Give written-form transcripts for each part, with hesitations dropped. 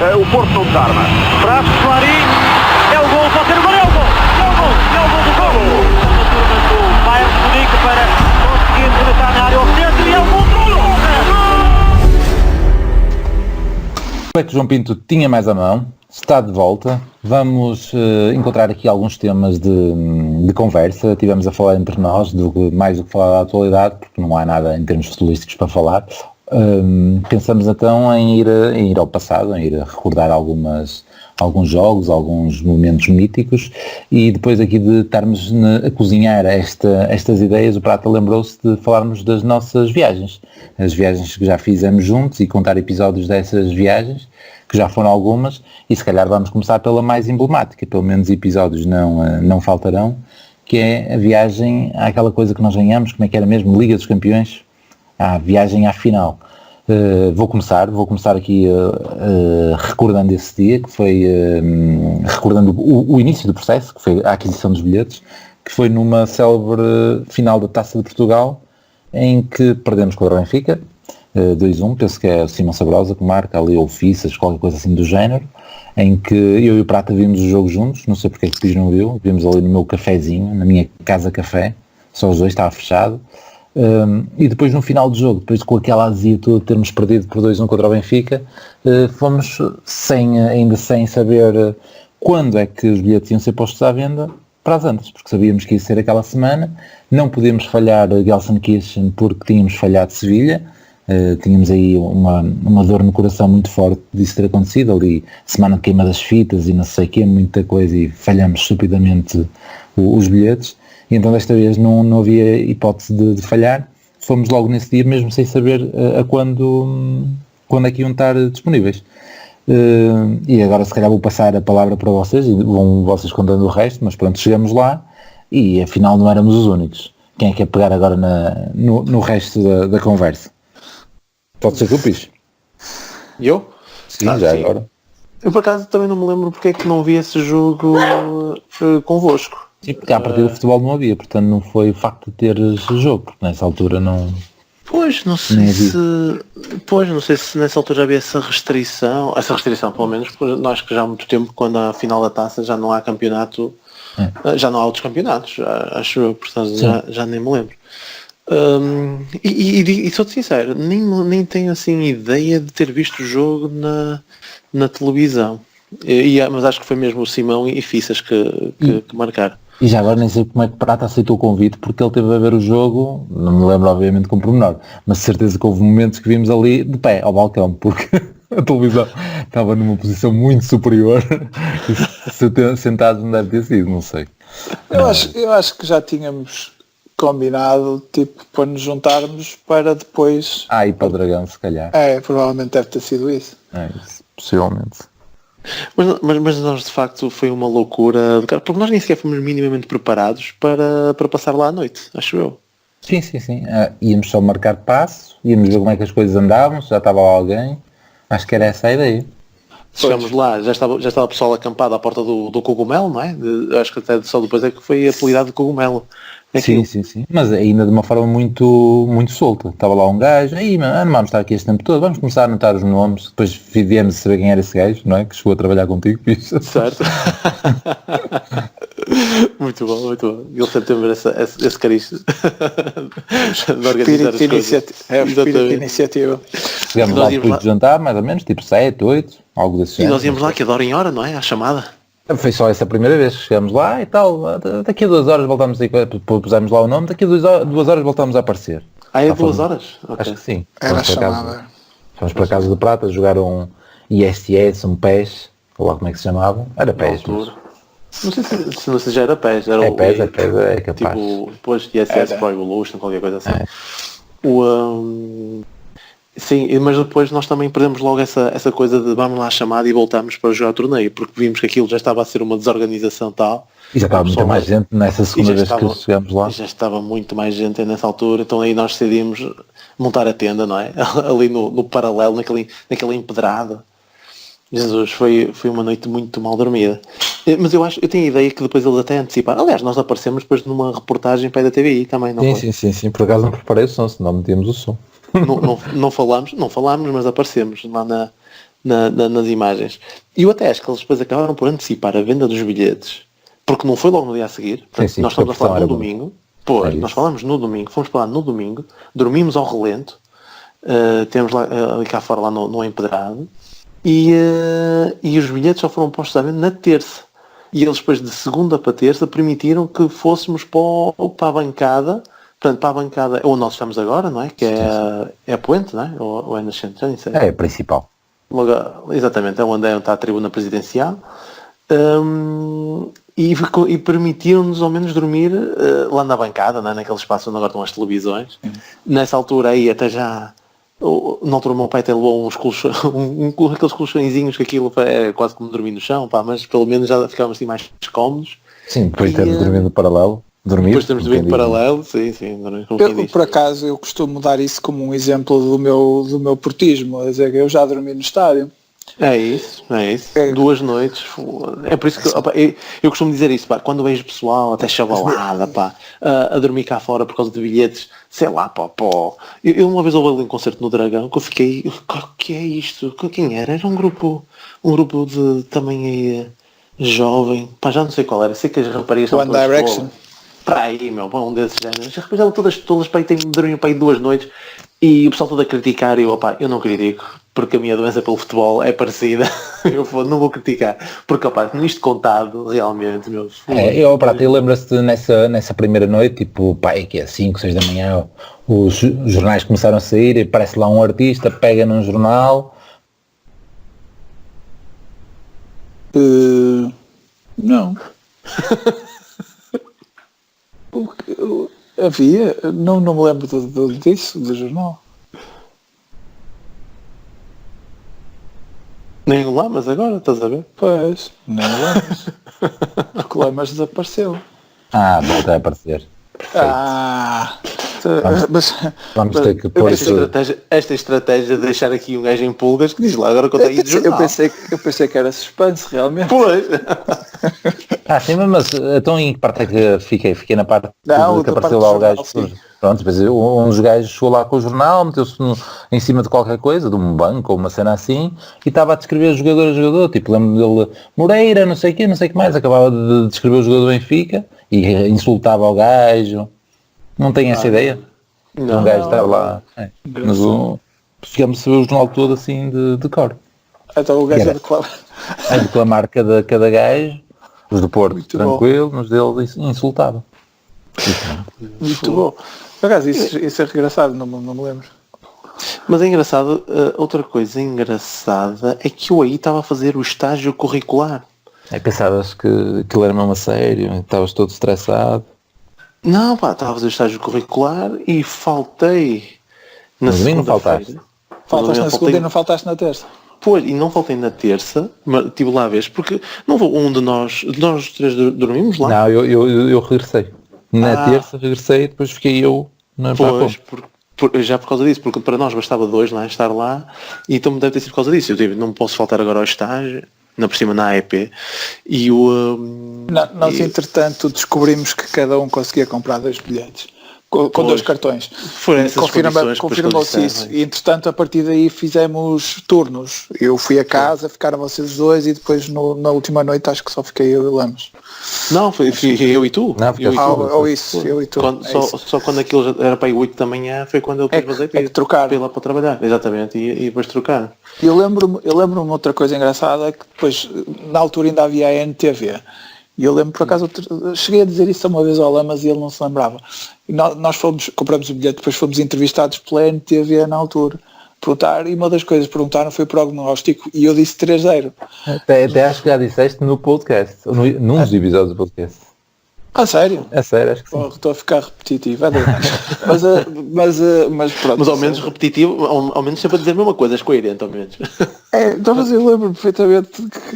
o Porto não desarma. Braço, Clarim, é o gol, pode ser o gol, é o gol, é o gol, é o gol do gol. A turma do Bayern de Munique para conseguir rematar na área ao centro e é o gol do gol. É que o João Pinto tinha mais à mão, está de volta. Vamos encontrar aqui alguns temas de conversa. Tivemos a falar entre nós, mais do que falar da atualidade, porque não há nada em termos futebolísticos para falar. Pensamos então em ir ao passado, em ir a recordar alguns jogos, alguns momentos míticos, e depois aqui de estarmos a cozinhar estas ideias, o Prata lembrou-se de falarmos das nossas viagens, as viagens que já fizemos juntos e contar episódios dessas viagens, que já foram algumas, e se calhar vamos começar pela mais emblemática, pelo menos episódios não faltarão, que é a viagem àquela coisa que nós ganhamos, como é que era mesmo, Liga dos Campeões, a viagem à final. Vou começar aqui recordando esse dia, que foi recordando o início do processo, que foi a aquisição dos bilhetes, que foi numa célebre final da Taça de Portugal, em que perdemos com o Benfica, 2-1, penso que é o Simão Sabrosa que marca ali, ou Fissas, qualquer coisa assim do género, em que eu e o Prata vimos o jogo juntos, não sei porque é que o Pires não viu, vimos ali no meu cafezinho, na minha casa café, só os dois, estava fechado. E depois no final do jogo, depois com aquela azia toda de termos perdido por 2-1 contra o Benfica, fomos ainda sem saber quando é que os bilhetes iam ser postos à venda para as antas, porque sabíamos que ia ser aquela semana, não podíamos falhar Gelsenkirchen porque tínhamos falhado Sevilha, tínhamos aí uma dor no coração muito forte disso ter acontecido, ali semana de queima das fitas e não sei o que, muita coisa, e falhamos estupidamente os bilhetes. E então desta vez não havia hipótese de falhar, fomos logo nesse dia mesmo sem saber a quando é que iam estar disponíveis. E agora se calhar vou passar a palavra para vocês e vão vocês contando o resto, mas pronto, chegamos lá e afinal não éramos os únicos. Quem é que quer pegar agora no resto da conversa? Pode ser que eu piche. Eu? Sim, já sim. Agora. Eu por acaso também não me lembro porque é que não vi esse jogo convosco. Sim, porque a partir do futebol não havia, portanto não foi o facto de ter jogo, porque nessa altura não... Pois, não sei se nessa altura já havia essa restrição pelo menos, porque nós que já há muito tempo, quando a final da taça já não há campeonato, já não há outros campeonatos, acho eu, portanto já nem me lembro. E sou-te sincero, nem tenho assim ideia de ter visto o jogo na televisão, mas acho que foi mesmo o Simão e Fissas que marcaram. E já agora nem sei como é que Prata aceitou o convite, porque ele teve a ver o jogo, não me lembro obviamente com pormenor, mas certeza que houve momentos que vimos ali de pé ao balcão, porque a televisão estava numa posição muito superior, e sentados não deve ter sido, não sei. Eu acho que já tínhamos combinado, tipo, para nos juntarmos para depois... Ir para o Dragão, se calhar. Provavelmente deve ter sido isso. Isso, possivelmente. Mas nós de facto foi uma loucura, porque nós nem sequer fomos minimamente preparados para passar lá à noite, acho eu. Sim. Íamos só marcar passo, íamos ver como é que as coisas andavam, já estava lá alguém, acho que era essa a ideia. Chegamos lá, já estava o pessoal acampado à porta do cogumelo, não é? Acho que até só depois é que foi apelidado de cogumelo. Sim, mas ainda de uma forma muito, muito solta. Estava lá um gajo, aí mano, não vamos estar aqui este tempo todo, vamos começar a anotar os nomes, depois viemos a saber quem era esse gajo, não é? Que chegou a trabalhar contigo, isso. Certo. Muito bom. Ele sempre teve esse cariz de organizar as coisas. É o espírito de iniciativa. Chegamos lá depois de jantar, mais ou menos, tipo 7, 8, algo desse género. E nós íamos lá que de hora em hora, não é? À chamada. Foi só essa primeira vez que chegamos lá e tal, daqui a 2 horas voltamos a pusemos lá o nome, daqui a 2 horas voltamos a aparecer. É 2 horas? Okay. Acho que sim. Era a chamada. Fomos para a Casa do Prata, jogar um ISS, um PES, ou lá como é que se chamava, era PES. Não sei se já era PES, era PES, é capaz. Tipo, depois ISS Pro Evolution, qualquer coisa assim. Sim, mas depois nós também perdemos logo essa coisa de vamos lá à chamada e voltamos para jogar o torneio, porque vimos que aquilo já estava a ser uma desorganização tal. E já estava muita mais gente nessa segunda vez que chegamos lá. Já estava muito mais gente nessa altura, então aí nós decidimos montar a tenda, não é? Ali no paralelo, naquele empedrado. Jesus, foi uma noite muito mal dormida. Mas eu tenho a ideia que depois eles até anteciparam. Aliás, nós aparecemos depois numa reportagem para a TVI também, não foi? Sim, por acaso não preparei o som, senão metíamos o som. Não falámos, mas aparecemos lá nas imagens. E eu até acho que eles depois acabaram por antecipar a venda dos bilhetes, porque não foi logo no dia a seguir. Portanto, Sim, nós estamos a falar no boa. domingo. Pois, É nós isso. falamos no domingo, fomos para lá no domingo, dormimos ao relento, temos lá, ali cá fora, lá no Empedrado, e os bilhetes só foram postos à venda na terça. E eles depois de segunda para terça permitiram que fôssemos para a bancada, portanto para a bancada onde nós estamos agora, não é? Que é a Poente, não é? Ou é Nascente, já nem sei. É a principal. Logo, exatamente, é onde está a tribuna presidencial. E permitiram-nos ao menos dormir lá na bancada, né, naquele espaço onde agora estão as televisões. Nessa altura aí até já na altura o meu pai até levou uns aqueles colchõezinhos que aquilo é quase como dormir no chão, pá, mas pelo menos já ficávamos assim mais cómodos. Sim, depois de termos dormido paralelo. Depois temos dormido paralelo, sim, dormir com quem diz. Por acaso eu costumo dar isso como um exemplo do meu portismo, a dizer que eu já dormi no estádio. É isso. 2 noites. É por isso que opa, eu costumo dizer isso, pá, quando vejo pessoal até chavalada, pá, a dormir cá fora por causa de bilhetes, sei lá, pá. Eu uma vez ouvi ali um concerto no Dragão que eu fiquei, o que é isto? Quem era? Era um grupo de também aí, jovem, pá, já não sei qual era, sei que as raparigas One Direction. Para aí, meu, um desses géneros. As raparigas todas para aí, têm dormido para aí 2 noites. E o pessoal todo a criticar e eu não critico, porque a minha doença pelo futebol é parecida. Não vou criticar, porque nisto contado, realmente, meu. Eu lembro-se nessa primeira noite, tipo, pai, que é 5, 6 da manhã, os jornais começaram a sair e parece lá um artista, pega num jornal. Não. Havia, não me lembro disso, do jornal. Nem o Lamas agora, estás a ver? Pois, nem o Lamas. Porque o Lamas desapareceu. Volta a aparecer. Vamos ter que pôr isso. Esta estratégia de deixar aqui um gajo em pulgas que diz lá agora que eu tenho de jornal. Eu pensei que era suspense, realmente. Pois. Sim, mas então em que parte é que fiquei na parte Não, que apareceu lá o gajo. Pronto, depois um dos gajos chegou lá com o jornal, meteu-se em cima de qualquer coisa, de um banco ou uma cena assim, e estava a descrever jogador, tipo, lembro dele, Moreira, não sei o que mais, acabava de descrever o jogador do Benfica e insultava o gajo. Não tem essa ideia? Não. Um gajo estava lá, mas ficamos a saber o jornal todo assim de cor. Então o gajo a declamar cada gajo, os do Porto muito tranquilo, nos deles insultava. Muito bom. Por acaso, isso é engraçado, não me lembro. Mas é engraçado, outra coisa engraçada é que eu aí estava a fazer o estágio curricular. Pensavas que aquilo era mesmo a sério, estavas todo estressado. Não, pá, estava a fazer o estágio curricular e faltei na segunda-feira. Faltaste na segunda e não faltaste na terça. Pois, e não faltei na terça, mas estive lá a vez, porque não vou um de nós três dormimos lá. Não, eu regressei. Na terça regressei e depois fiquei eu na Pois, já por causa disso, porque para nós bastava 2 lá, estar lá, e então deve ter sido por causa disso. Eu digo, não posso faltar agora ao estágio, na por cima na AEP, e nós entretanto descobrimos que cada um conseguia comprar 2 bilhetes com 2 cartões. Confirmou-se isso. E entretanto a partir daí fizemos turnos. Eu fui a casa, ficaram vocês 2 e depois na última noite acho que só fiquei eu e o Lamos. Não, foi eu e tu. Não, eu e tu. Só quando aquilo já era para aí 8 da manhã foi quando eu tive que trocar lá para trabalhar. Exatamente, e depois trocar. Eu lembro-me outra coisa engraçada, que depois na altura ainda havia a NTV. E eu lembro, por acaso, cheguei a dizer isso uma vez ao Lamas e ele não se lembrava. E nós compramos o bilhete, depois fomos entrevistados pela NTV na altura. E uma das coisas que perguntaram foi prognóstico e eu disse 3-0. Até acho que já disseste no podcast, num dos episódios do podcast. Sério? É sério, acho que sim. Estou a ficar repetitivo, mas pronto. Mas ao menos repetitivo, ao menos sempre a dizer a mesma coisa, és coerente ao menos. Então, mas eu lembro perfeitamente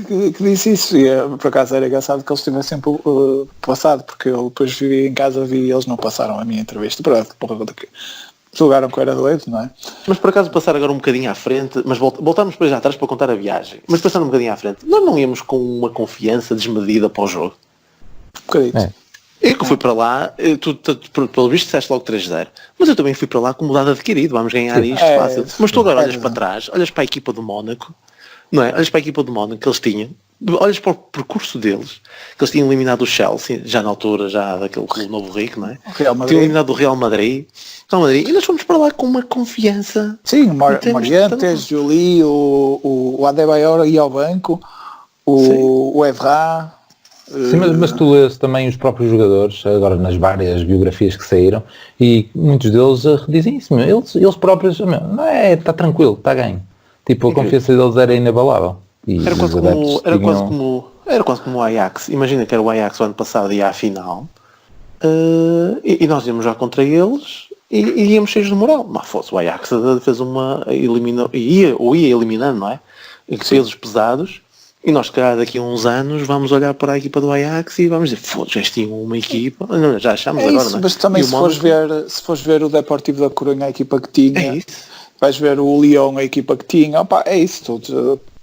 que disse isso, e por acaso era engraçado que eles tivessem passado, porque eu depois vivi em casa e eles não passaram a minha entrevista, julgaram que eu era doido, não é? Mas por acaso passar agora um bocadinho à frente, mas voltarmos depois já atrás para contar a viagem, mas passando um bocadinho à frente, nós não íamos com uma confiança desmedida para o jogo? Um bocadinho. Eu que fui para lá, tu pelo visto disseste logo 3-0, mas eu também fui para lá com mudado adquirido, vamos ganhar isto fácil. Mas tu agora olhas para trás, olhas para a equipa do Mónaco, não é? Olhas para a equipa do Mónaco que eles tinham, olhas para o percurso deles, que eles tinham eliminado o Chelsea, já na altura, já daquele clube novo rico, não é? Real Madrid. Tinham eliminado o Real Madrid, e nós fomos para lá com uma confiança. Sim, Em termos de Morientes, tanto- Juli, o Adebayor ia ao banco, o Evra. Sim, mas tu lês também os próprios jogadores, agora nas várias biografias que saíram, e muitos deles dizem isso, meu. Eles próprios, meu, não é, está tranquilo, está ganho. Tipo, a confiança deles era inabalável. E Era os quase, adeptos era quase como o Ajax. Imagina que era o Ajax o ano passado ia à final, e nós íamos já contra eles e íamos cheios de moral. Mas fosse o Ajax fez uma eliminou, ia eliminando, não é? E que pesos pesados. E nós, calhar, daqui a uns anos vamos olhar para a equipa do Ajax e vamos dizer, foda-se, já tinham uma equipa. Não, já achamos É agora, isso, não é? mas também E o se fores ver o Deportivo da Corunha, a equipa que tinha, É isso. vais ver o Lyon, a equipa que tinha, opa, é isso,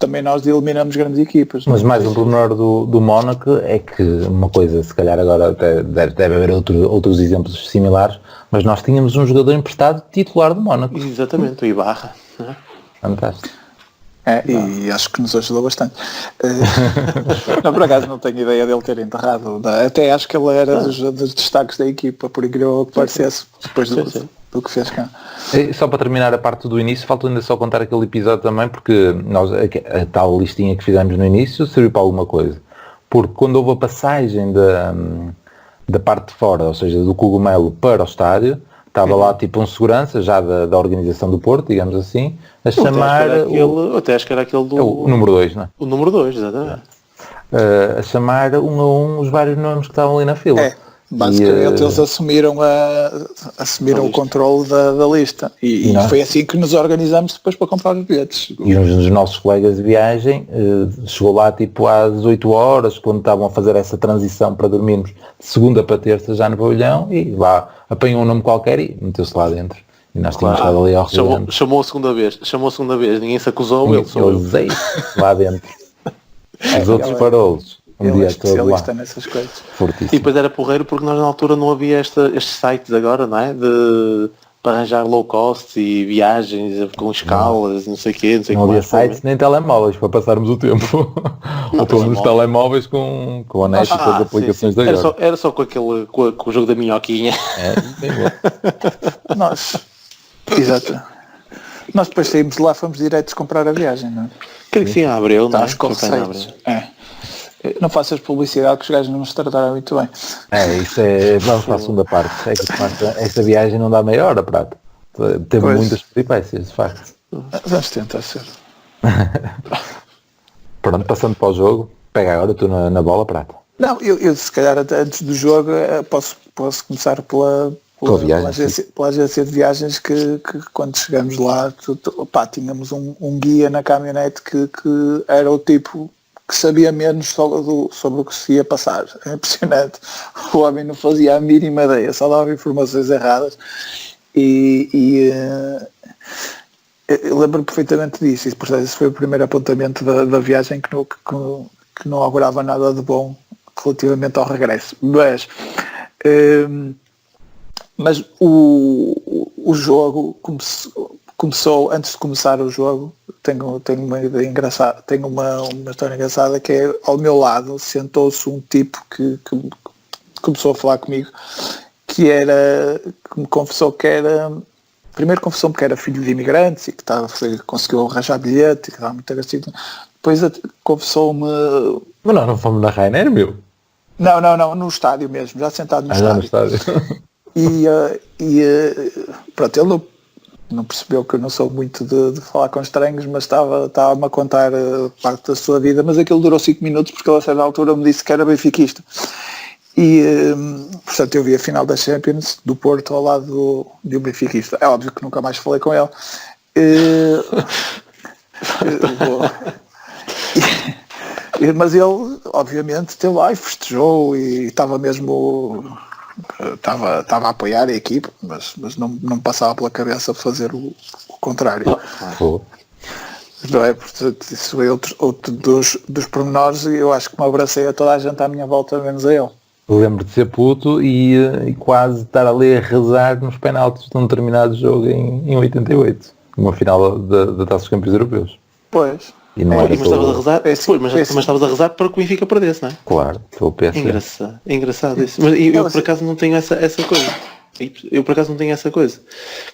também nós eliminamos grandes equipas. Mas mais um pormenor do Mónaco é que uma coisa, se calhar agora até deve haver outros exemplos similares, mas nós tínhamos um jogador emprestado titular do Mónaco. Exatamente, o Ibarra. Não é? Fantástico. E acho que nos ajudou bastante. Não, por acaso não tenho ideia dele ter enterrado. Até acho que ele era dos destaques da equipa, por incrível que parecesse, depois do que fez cá. E só para terminar a parte do início, falta ainda só contar aquele episódio também, porque nós, a tal listinha que fizemos no início serviu para alguma coisa. Porque quando houve a passagem da parte de fora, ou seja, do cogumelo para o estádio, estava lá tipo um segurança já da organização do Porto, digamos assim, a chamar Até acho que era aquele do... o número 2, não é? O número 2, exatamente. A chamar um a um os vários nomes que estavam ali na fila. Basicamente eles assumiram o controle da lista e foi assim que nos organizamos depois para comprar os bilhetes. E um dos nossos colegas de viagem chegou lá tipo às 8 horas, quando estavam a fazer essa transição para dormirmos de segunda para terça já no pavilhão, e lá apanhou um nome qualquer e meteu-se lá dentro. E nós tínhamos estado ali ao redor. Chamou a segunda vez, ninguém se acusou, ele sou eu. Usei lá dentro. Os outros parolos. Ele é especialista nessas coisas. Fortíssimo. E depois era porreiro porque nós na altura não havia estes sites agora, não é? Para arranjar low cost e viagens com escalas, não sei o quê. Não havia sites nem telemóveis para passarmos o tempo. Ou pelo menos telemóveis com a net e com as aplicações da agora. Era só com o jogo da minhoquinha. Nós, exato. Nós depois saímos de lá, fomos diretos comprar a viagem, não é? Creio que sim, a Abreu, não é? Estás conceitos. Não faças publicidade que os gajos não nos trataram muito bem. Isso é, vamos para a segunda parte. É que esta viagem não dá meia hora, Prata. Teve muitas peripécias, de facto. Vamos tentar ser. Pronto, passando para o jogo, pega agora tu na bola, Prata. Não, eu se calhar até antes do jogo posso começar pela agência de viagens que quando chegamos lá tínhamos um guia na caminhonete que era o tipo que sabia menos sobre o que se ia passar. É impressionante. O homem não fazia a mínima ideia, só dava informações erradas eu lembro perfeitamente disso e portanto esse foi o primeiro apontamento da viagem que não augurava nada de bom relativamente ao regresso. Mas o jogo começou antes de começar o jogo. Tenho uma ideia engraçada, tenho uma história engraçada que é ao meu lado sentou-se um tipo que começou a falar comigo que me confessou que era, primeiro confessou-me que era filho de imigrantes e que conseguiu arranjar bilhete e que estava muito agressivo. Depois confessou-me... Mas não fomos na Rainer, meu? Não, no estádio mesmo, já sentado no estádio. No estádio. Pronto, ele não percebeu que eu não sou muito de falar com estranhos, mas estava-me a contar parte da sua vida, mas aquilo durou 5 minutos porque ele a certa altura me disse que era benfiquista. Portanto eu vi a final da Champions do Porto ao lado de um benfiquista. É óbvio que nunca mais falei com ele. Mas ele obviamente esteve lá e festejou e estava mesmo... Estava a apoiar a equipe, mas não passava pela cabeça fazer o contrário. Não é? Portanto, isso é outro dos pormenores e eu acho que me abracei a toda a gente à minha volta, menos a ele. Lembro de ser puto e quase estar ali a rezar nos penaltis de um determinado jogo em 88, uma final da Taça dos Campeões Europeus. Pois, E não Mas era estavas a todo... rezar, mas estavas a rezar para que o Benfica perdesse, não é? Claro, pelo PSG. Engraçado isso. Mas eu por acaso não tenho essa coisa. Eu por acaso não tenho essa coisa.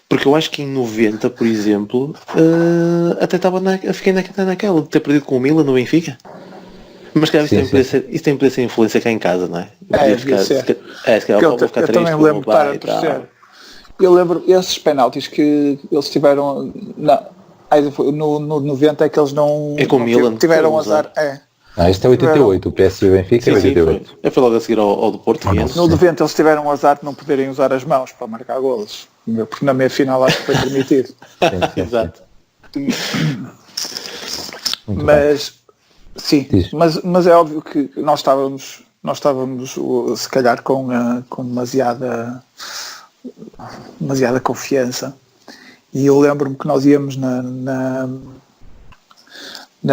Porque eu acho que em 90, por exemplo, até estava fiquei naquela de ter perdido com o Milan no Benfica. Mas calhar isso tem poder ser influência cá em casa, não é? Devia ser. Se calhar Eu vou ficar triste. também me lembro de estar a torcer. Eu lembro esses penaltis que eles tiveram. No 90 é que eles não. É com o Milan. Tiveram azar. Este é 88, o PSG e o Benfica é 88. Foi logo a seguir ao do Porto. No 90 eles tiveram azar de não poderem usar as mãos para marcar golos. Porque na meia final acho que foi permitido. Exato. Mas sim, mas é óbvio que nós estávamos se calhar com demasiada confiança. E eu lembro-me que nós íamos na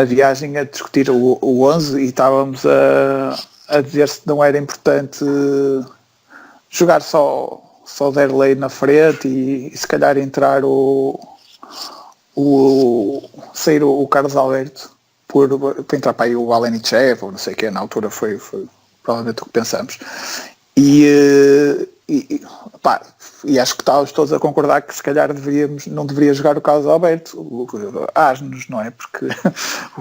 viagem a discutir o 11 e estávamos a dizer se não era importante jogar só Derlei na frente e se calhar entrar sair o Carlos Alberto para entrar para aí o Alenichev ou não sei o que, na altura foi provavelmente o que pensamos. E acho que estávamos todos a concordar que se calhar não deveria jogar o Carlos Alberto, asnos, não é? Porque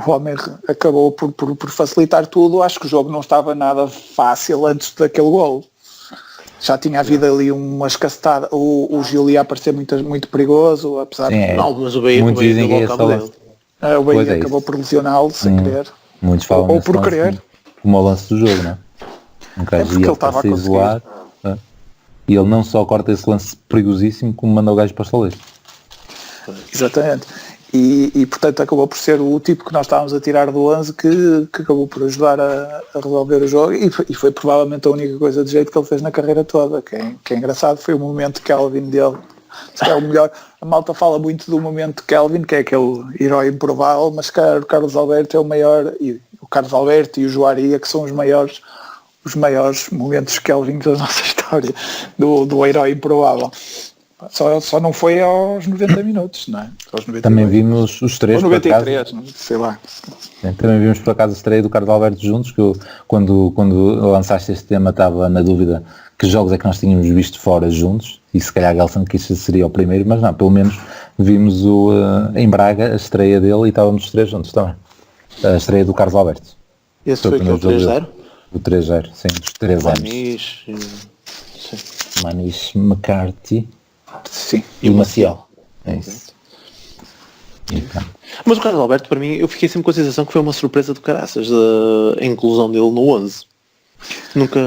o homem acabou por facilitar tudo. Acho que o jogo não estava nada fácil antes daquele golo. Já tinha havido ali uma escacetada, o Gil ia aparecer muito perigoso, apesar de... Não, mas o Bahia acabou por lesioná-lo sem querer. Muitos falam ou por querer. Como o lance do jogo, não é? Um gajo ia para se isolar, e ele não só corta esse lance perigosíssimo, como manda o gajo para o estaleiro. Exatamente. E portanto acabou por ser o tipo que nós estávamos a tirar do 11 que acabou por ajudar a resolver o jogo e foi provavelmente a única coisa de jeito que ele fez na carreira toda. Que é engraçado, foi o momento de Kelvin dele. Se é o melhor. A malta fala muito do momento de Kelvin, que é aquele herói improvável, mas cara, o Carlos Alberto é o maior, e o Carlos Alberto e o Joaria que são os maiores momentos de Kelvin da nossa história, do herói improvável. Só não foi aos 90 minutos, não é? Também vimos os três, aos 93, por acaso, sei lá. Também vimos por acaso a estreia do Carlos Alberto juntos, que eu, quando lançaste este tema estava na dúvida que jogos é que nós tínhamos visto fora juntos, e se calhar Gelsenkirchen seria o primeiro, mas não, pelo menos vimos em Braga a estreia dele e estávamos os três juntos também. A estreia do Carlos Alberto. Esse foi o 3-0? O 3-0, sim, dos 3 anos. Maniche, McCarthy, sim, e o Maciel. É isso. Então. Mas o Carlos Alberto, para mim, eu fiquei sempre com a sensação que foi uma surpresa do caraças a inclusão dele no 11. Nunca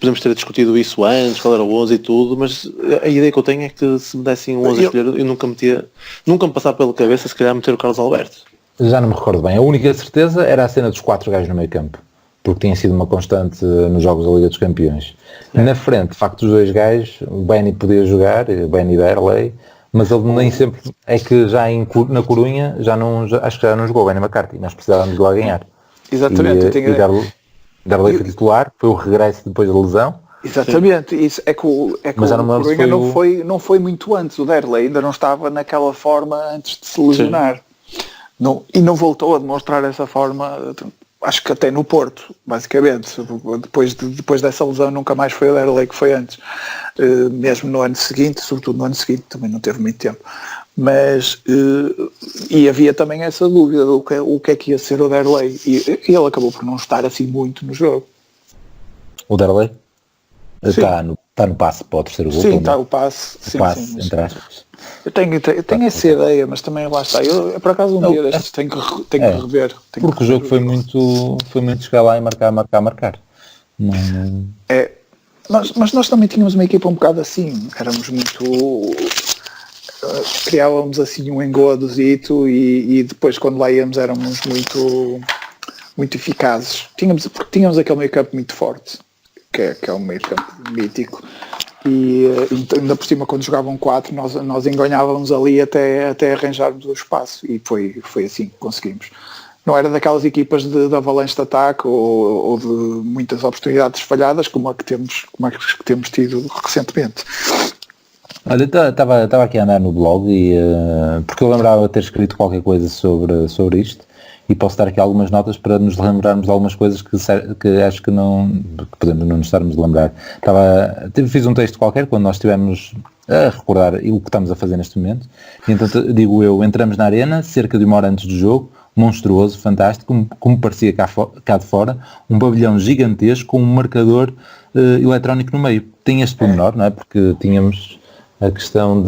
podemos ter discutido isso antes, qual era o 11 e tudo, mas a ideia que eu tenho é que se me dessem um 11 a escolher, eu nunca me passava pela cabeça se calhar meter o Carlos Alberto. Já não me recordo bem. A única certeza era a cena dos 4 gajos no meio campo, porque tinha sido uma constante nos jogos da Liga dos Campeões. Na frente, de facto, os 2 gajos, o Benny podia jogar, o Benny Derlei, mas ele nem sempre, é que já na Corunha, acho que já não jogou o Benny McCarthy, nós precisávamos de lá ganhar. Exatamente. Derlei foi titular, foi o regresso depois da lesão. Exatamente, isso é que o Corunha não foi muito antes, o Derlei ainda não estava naquela forma antes de se lesionar. E não voltou a demonstrar essa forma, acho que até no Porto, basicamente. Depois dessa lesão nunca mais foi o Derlei que foi antes. Mesmo no ano seguinte, sobretudo no ano seguinte, também não teve muito tempo. Mas, e havia também essa dúvida do que é que ia ser o Derlei. E ele acabou por não estar assim muito no jogo. O Derlei? Está no passe para o terceiro gol. Sim, está o passe. Sim, entre aspas. Eu tenho essa ideia, mas também lá está. Eu por acaso dia destes tenho que rever. Porque o jogo foi muito chegar lá e marcar. Não. Mas nós também tínhamos uma equipa um bocado assim. Éramos muito... criávamos assim um engodozito e depois quando lá íamos éramos muito eficazes. Tínhamos aquele meio campo muito forte, que é um meio campo mítico. E ainda por cima quando jogavam 4 nós enganhávamos ali até arranjarmos o espaço e foi assim que conseguimos. Não era daquelas equipas de avalanche de ataque ou de muitas oportunidades falhadas como a que temos tido recentemente. Olha, estava aqui a andar no blog e porque eu lembrava de ter escrito qualquer coisa sobre isto e posso dar aqui algumas notas para nos lembrarmos de algumas coisas que acho que podemos não nos estarmos a lembrar. Fiz um texto qualquer quando nós estivemos a recordar o que estamos a fazer neste momento, e então digo eu, entramos na arena cerca de 1 hora antes do jogo, monstruoso, fantástico, como parecia cá de fora, um pavilhão gigantesco com um marcador eletrónico no meio. Tem este pormenor, não é? Porque tínhamos a questão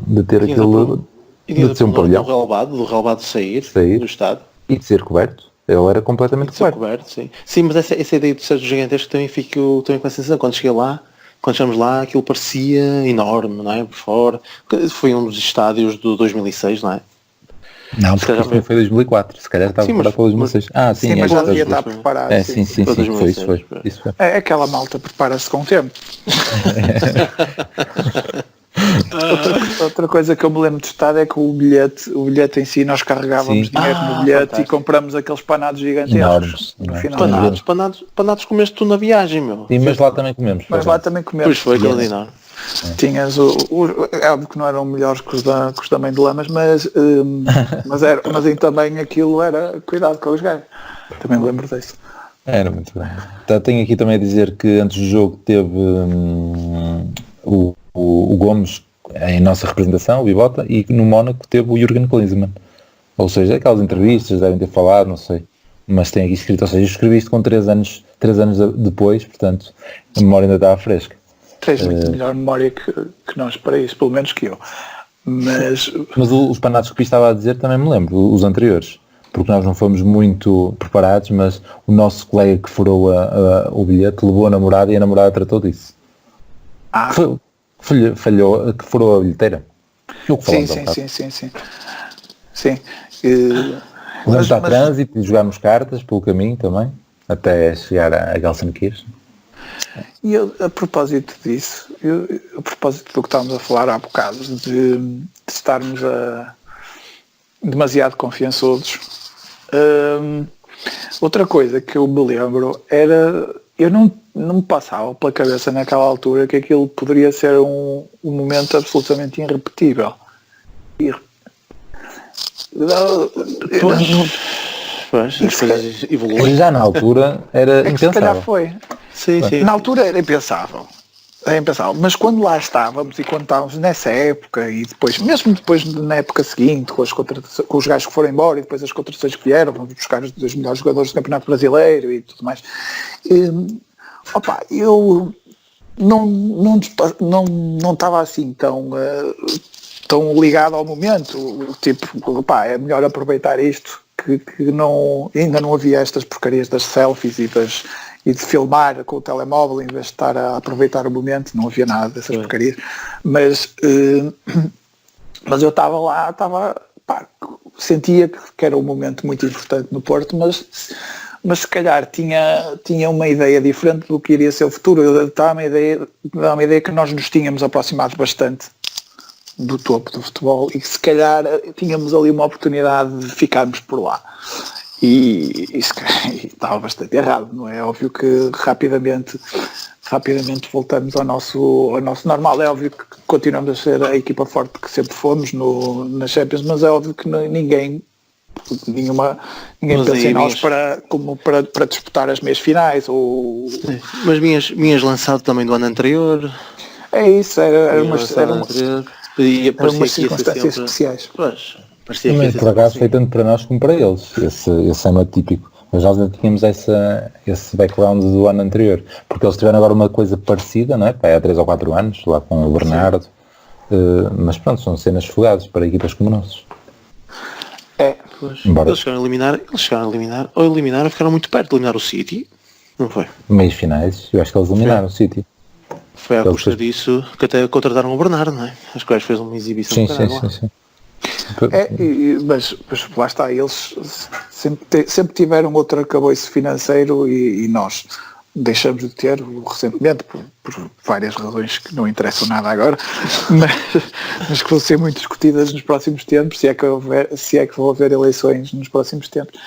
de ter aquilo, de ser um pavilhão. Do relevado sair do estádio. E de ser coberto. Ele era completamente coberto. Sim, mas essa ideia de ser gigantesco também fico também com a sensação. Quando chegamos lá, aquilo parecia enorme, não é? Por fora. Foi um dos estádios do 2006, não é? Não, porque foi 2004, se calhar estava preparado para 2006. Sim, mas já devia estar preparado. Sim, foi. É aquela malta prepara-se com o tempo. Outra coisa que eu me lembro de estar é que o bilhete em si, nós carregávamos dinheiro no bilhete, fantástico. E compramos aqueles panados gigantescos. Panados comeste tu na viagem, meu. Sim, mas lá também comemos. Pois foi, aquele enorme. Tinhas é óbvio que não eram melhores que os da Mãe de Lamas, mas também aquilo era cuidado com os gajos. Também me lembro disso. Era muito bem. Tenho aqui também a dizer que antes do jogo teve o Gomes em nossa representação, o Bibota, e no Mónaco teve o Jürgen Klinsmann. Ou seja, aquelas entrevistas devem ter falado, não sei, mas tem aqui escrito, ou seja, eu escrevi isto com 3 anos depois, portanto a memória ainda estava fresca. Tens muito melhor memória que nós para isso, pelo menos que eu. Mas os panados que o Pi estava a dizer também me lembro, os anteriores, porque nós não fomos muito preparados, mas o nosso colega que furou o bilhete levou a namorada e a namorada tratou disso. Falhou, que furou a bilheteira. Sim. Vamos a trânsito e jogámos cartas pelo caminho também, até chegar a Gelsenkirchen. E a propósito disso, a propósito do que estávamos a falar há bocado, de estarmos demasiado confiançudos, outra coisa que eu me lembro era, eu não me passava pela cabeça naquela altura que aquilo poderia ser um momento absolutamente irrepetível. Já na altura era impensável. Se calhar foi. Sim. Na altura era impensável, mas quando lá estávamos e quando estávamos nessa época e depois, mesmo depois na época seguinte, com os gajos que foram embora e depois as contratações que vieram, vamos buscar os 2 melhores jogadores do Campeonato Brasileiro e tudo mais, eu não estava assim tão ligado ao momento, tipo, é melhor aproveitar isto, que ainda não havia estas porcarias das selfies e de filmar com o telemóvel em vez de estar a aproveitar o momento, não havia nada dessas porcarias, mas eu estava lá, sentia que era um momento muito importante no Porto, mas se calhar tinha uma ideia diferente do que iria ser o futuro. Eu dava uma ideia que nós nos tínhamos aproximado bastante do topo do futebol e que se calhar tínhamos ali uma oportunidade de ficarmos por lá. E estava bastante errado, não é? Óbvio que rapidamente voltamos ao nosso normal. É óbvio que continuamos a ser a equipa forte que sempre fomos nas Champions, mas é óbvio que ninguém pensa em nós para disputar as meias finais. Mas vinhas lançado também do ano anterior. É isso, era umas circunstâncias especiais. Mas por acaso foi tanto para nós como para eles, esse ano atípico. Mas nós ainda tínhamos esse background do ano anterior, porque eles tiveram agora uma coisa parecida, não é? Há 3 ou 4 anos, lá com o Bernardo, mas pronto, são cenas fugadas para equipas como nós. Eles chegaram a eliminar, ou ficaram muito perto de eliminar o City, não foi? Meios finais, eu acho que eles eliminaram o City. Foi à custa disso que até contrataram o Bernardo, não é? Acho que o gajo fez uma exibição. Sim. Mas lá está, eles sempre tiveram outro arcabouço financeiro e nós deixamos de ter recentemente por várias razões que não interessam nada agora, mas que vão ser muito discutidas nos próximos tempos, se é que vão haver eleições nos próximos tempos.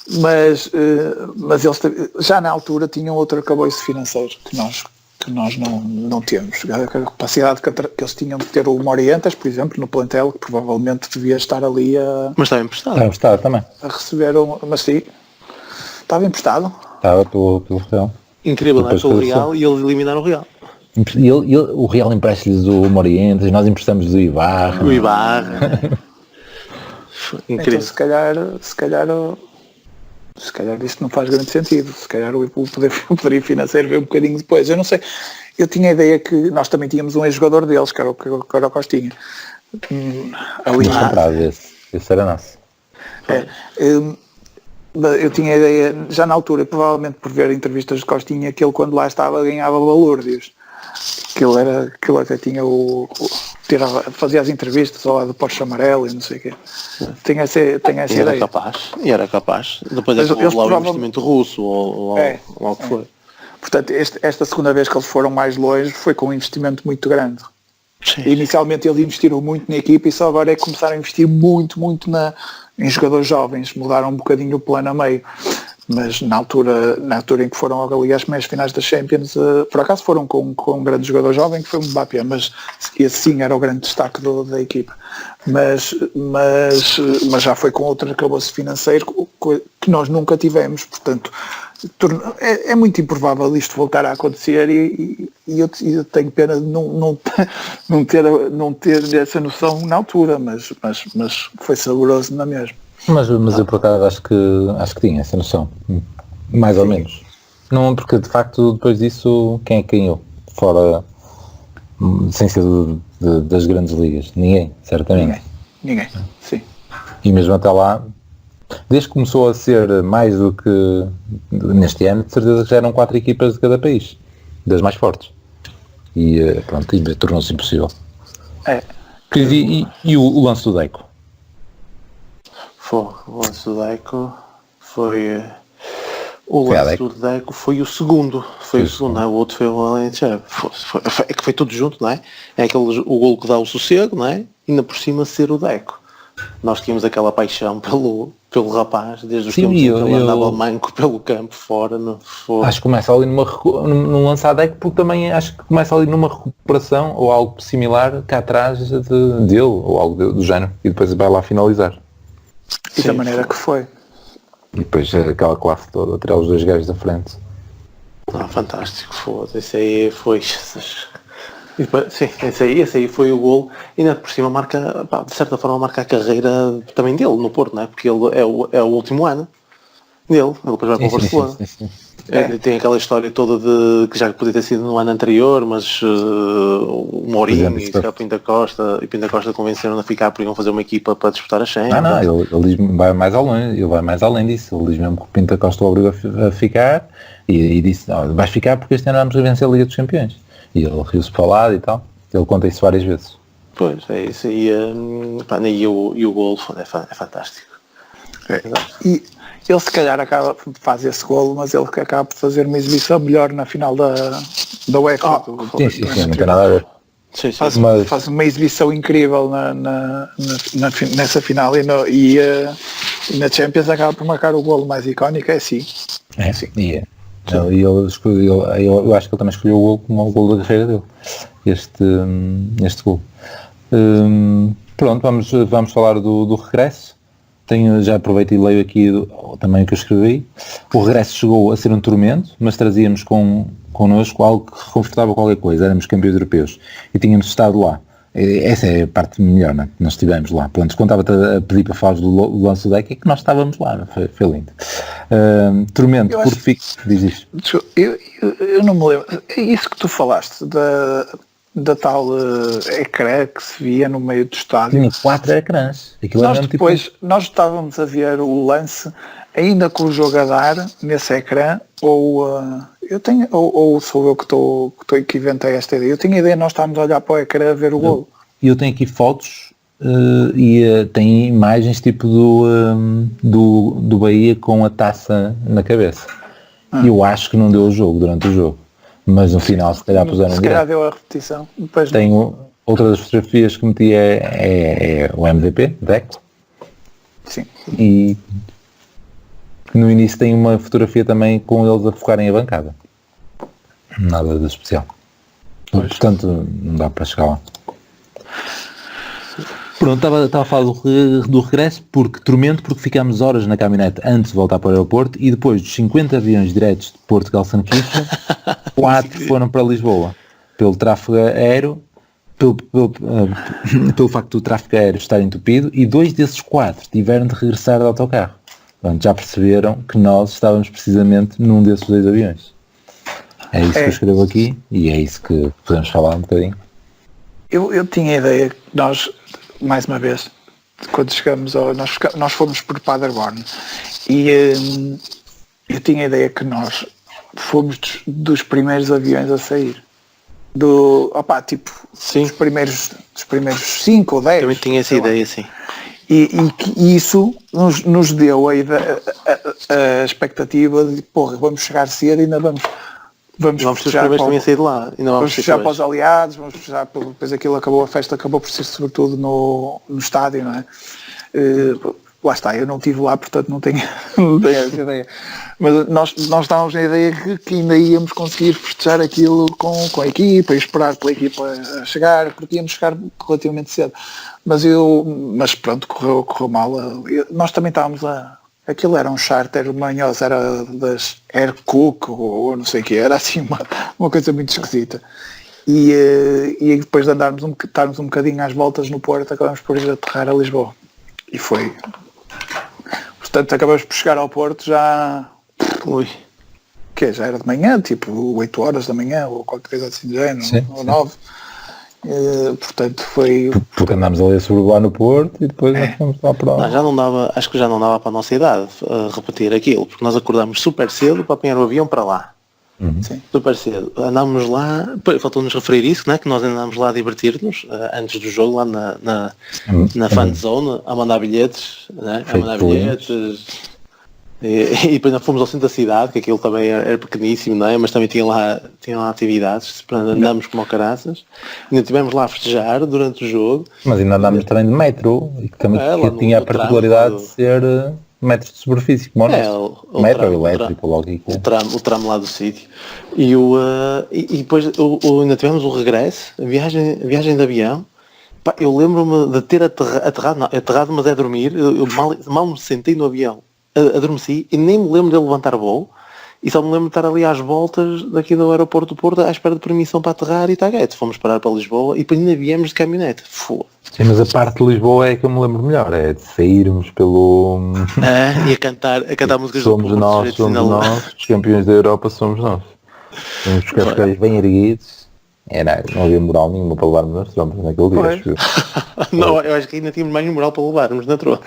Mas eles já na altura tinham outro arcabouço financeiro que que nós não temos. A capacidade que eles tinham de ter o Morientes, por exemplo, no plantel, que provavelmente devia estar ali Mas estava emprestado. Estava emprestado também. a receber mas sim, estava emprestado. Estava pelo Real. Incrível, não é? Depois Pelo caducou. Real e eles eliminaram o Real. O Real empresta-lhes o Morientes, nós emprestamos do Ibarra. O Ibarra. Incrível. Então se calhar isto não faz grande sentido. Se calhar o poderio financeiro veio um bocadinho depois. Eu não sei. Eu tinha a ideia que nós também tínhamos um ex-jogador deles, que era o Costinha. Ali Mas comprado esse era nosso. eu tinha a ideia, já na altura, provavelmente por ver entrevistas de Costinha, que ele quando lá estava ganhava balúrdios. Que ele até tinha fazia as entrevistas ao lado do Porsche amarelo e não sei o quê. Tenho essa ideia. Era capaz. Depois Mas houve eles lá o provavelmente- investimento russo ou o que foi. Portanto, esta segunda vez que eles foram mais longe foi com um investimento muito grande. Sim. Inicialmente eles investiram muito na equipa e só agora é que começaram a investir muito em jogadores jovens, mudaram um bocadinho o plano a meio. Mas na altura em que foram ali às meias finais da Champions, por acaso foram com um grande jogador jovem que foi o Mbappé, mas esse sim era o grande destaque da equipa. Mas já foi com outro arcabouço financeiro que nós nunca tivemos, portanto é muito improvável isto voltar a acontecer e eu tenho pena de não ter essa noção na altura, mas foi saboroso na mesma. Mas eu por acaso acho que tinha essa noção. Mais ou menos. Não, porque de facto depois disso quem é que ganhou? Fora sem ser das grandes ligas. Ninguém, certamente. Ninguém, sim. E mesmo até lá, desde que começou a ser mais do que neste ano, de certeza que já eram 4 equipas de cada país, das mais fortes. E pronto, e tornou-se impossível. E o lance do Deco? O lance do Deco foi... O lance do Deco foi o segundo. Foi o segundo, não é? O outro foi o Alentejano. É que foi tudo junto, não é? É o golo que dá o sossego, não é? E ainda por cima ser o Deco. Nós tínhamos aquela paixão pelo rapaz, desde os tempos em que ele andava manco pelo campo fora. Acho que começa ali num lance a Deco, porque também acho que começa ali numa recuperação ou algo similar cá atrás dele, ou algo do género. E depois vai lá finalizar. E da maneira que foi. E depois aquela classe toda, tirar os 2 gajos da frente. Fantástico, foda-se. Esse aí foi... E depois, sim, esse aí foi o golo. E ainda por cima marca, de certa forma marca a carreira também dele no Porto, não é? Porque ele é o último ano dele. Ele depois vai para o Barcelona. Sim. Tem aquela história toda de que já podia ter sido no ano anterior, mas o Mourinho e o Pinto da Costa convenceram-no a ficar porque iam fazer uma equipa para disputar a Champions. Não, ele vai mais além, ele vai mais além disso. Ele diz mesmo que o Pinto da Costa o obrigou a ficar e disse, vais ficar porque este ano vamos vencer a Liga dos Campeões. E ele riu-se para o lado e tal. Ele conta isso várias vezes. Pois, é isso. E o golo é fantástico. E ele se calhar faz esse golo, mas ele acaba por fazer uma exibição melhor na final da UEFA. Sim, não tem nada a ver. Sim. Faz uma exibição incrível nessa final e na Champions acaba por marcar o golo mais icónico, é assim. Eu acho que ele também escolheu o golo como o golo da carreira dele. Este golo. Pronto, vamos falar do regresso. Já aproveito e leio aqui também o que eu escrevi. O regresso chegou a ser um tormento, mas trazíamos connosco algo que reconfortava qualquer coisa. Éramos campeões europeus e tínhamos estado lá. Essa é a parte melhor, né? Nós estivemos lá. Pronto, quando estava a pedir para falar do lance do Deco, é que nós estávamos lá. Foi lindo. Tormento, por fixo, diz isto. Eu não me lembro. É isso que tu falaste da tal ecrã que se via no meio do estádio. Tinha 4 ecrãs. Nós estávamos a ver o lance ainda com o jogo a dar nesse ecrã, ou sou eu que inventei esta ideia. Eu tinha a ideia de nós estávamos a olhar para o ecrã a ver o golo. Eu tenho aqui fotos e tem imagens tipo do Bahia com a taça na cabeça. Eu acho que não deu o jogo durante o jogo. Mas no final se calhar puseram. Se calhar deu a repetição. Depois tenho outra das fotografias que meti é o MVP, Deco. Sim. E no início tem uma fotografia também com eles a focarem a bancada. Nada de especial. Portanto, não dá para chegar lá. Pronto, estava a falar do regresso porque ficámos horas na caminhonete antes de voltar para o aeroporto e depois dos 50 aviões diretos de Porto-Gelsenkirchen, 4 foram para Lisboa. Pelo tráfego aéreo, pelo facto do tráfego aéreo estar entupido, e 2 desses 4 tiveram de regressar de autocarro. Pronto, já perceberam que nós estávamos precisamente num desses 2 aviões. É isso que eu escrevo aqui e é isso que podemos falar um bocadinho. Eu tinha a ideia que nós, mais uma vez, quando chegamos nós fomos por Paderborn e eu tinha a ideia que nós fomos dos primeiros aviões a sair. Sim. Dos primeiros 5 ou 10. Também tinha essa ideia, sim. E que isso nos deu a expectativa de, vamos chegar cedo e ainda vamos ter os primeiros também a sair de lá. Vamos fechar para os aliados, vamos fechar, depois a festa acabou por ser sobretudo no estádio, não é? Lá está, eu não estive lá, portanto não tenho essa ideia. Mas nós estávamos na ideia que ainda íamos conseguir festejar aquilo com a equipa e esperar pela equipa a chegar, porque íamos chegar relativamente cedo. Mas pronto, correu mal. Nós também estávamos lá. Aquilo era um charter manhoso, era das Air Cook ou não sei o que, era assim uma coisa muito esquisita. E depois de estarmos um bocadinho às voltas no Porto, acabamos por ir aterrar a Lisboa. E foi. Portanto, acabamos por chegar ao Porto já. Já era de manhã, tipo 8 horas da manhã, ou qualquer coisa assim de género, ou 9. Portanto foi. Porque andámos ali a sobrevoar no Porto e depois nós fomos lá para lá. Acho que já não dava para a nossa idade repetir aquilo, porque nós acordámos super cedo para apanhar o avião para lá. Sim. Super cedo. Andámos lá, faltou-nos referir isso, né? Que nós andámos lá a divertir-nos antes do jogo, lá na fan zone, a mandar bilhetes, né? A mandar bilhetes. E depois nós fomos ao centro da cidade, que aquilo também era pequeníssimo, não é? Mas também tinha lá atividades, andámos como caraças, ainda estivemos lá a festejar durante o jogo. Mas ainda andámos também de metro, e que também tinha a particularidade de ser metros de superfície, como o metro elétrico, logo o tramo lá do sítio. E depois ainda tivemos o regresso, a viagem de avião. Pá, eu lembro-me de ter aterrado, mas é dormir, eu mal me sentei no avião. Adormeci e nem me lembro de levantar voo e só me lembro de estar ali às voltas daqui do aeroporto do Porto à espera de permissão para aterrar e taguete. Fomos parar para Lisboa e depois ainda viemos de caminhonete. Sim, mas a parte de Lisboa é que eu me lembro melhor, é de sairmos pelo... e a cantar músicas somos nós, os campeões da Europa somos nós. Vamos buscar os caras bem erguidos. Não havia moral nenhuma para levarmos nas trombas naquele dia, acho eu. Não, eu acho que ainda tínhamos mais moral para levarmos na tromba.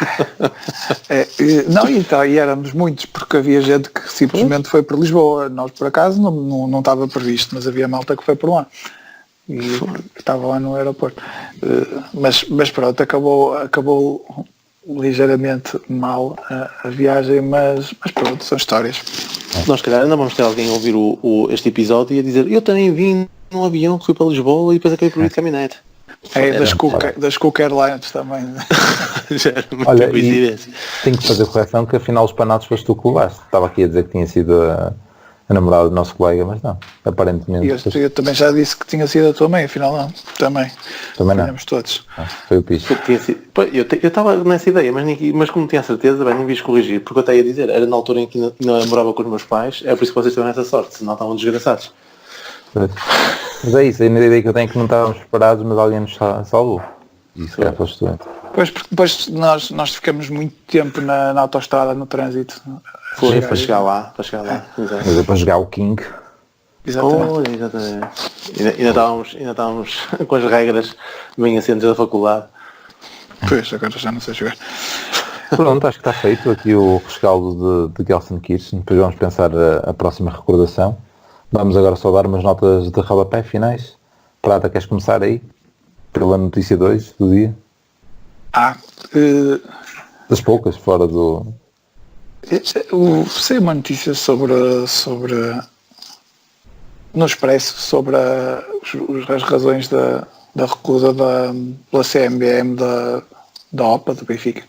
E éramos muitos, porque havia gente que simplesmente foi para Lisboa. Nós, por acaso, não estava previsto, mas havia malta que foi por lá. E estava lá no aeroporto. Mas pronto, acabou ligeiramente mal a viagem, mas pronto, são histórias. Nós, se calhar, ainda vamos ter alguém a ouvir este episódio e a dizer: eu também vim num avião que fui para Lisboa e depois acabei por ir de caminhonete. Das Cook Airlines também. Já era muito coincidência. Tenho que fazer correção que afinal os panados foste tu que levaste. Estava aqui a dizer que tinha sido a namorada do nosso colega, mas não, aparentemente. Eu também já disse que tinha sido a tua mãe, afinal não. Também não. Todos. Foi o piso. Eu estava nessa ideia, mas como tinha a certeza, nem vi corrigir, porque eu até ia dizer, era na altura em que ainda morava com os meus pais, é por isso que vocês tiveram essa sorte, senão estavam desgraçados. Mas é isso, a ideia que eu tenho é que não estávamos preparados, mas alguém nos salvou. Isso é foste tu. Pois, porque depois nós ficamos muito tempo na autoestrada, no trânsito. Foi para chegar lá. Mas é para jogar o King. Exatamente. Ainda estávamos com as regras bem assentes da faculdade. Pois, agora já não sei jogar. Pronto, acho que está feito aqui o rescaldo de Gelsenkirchen. Depois vamos pensar a próxima recordação. Vamos agora só dar umas notas de rodapé finais. Prata, queres começar aí? Pela notícia 2 do dia? Das poucas, fora do... Sei uma notícia sobre no Expresso sobre as razões da recusa pela CMBM da OPA, do Benfica.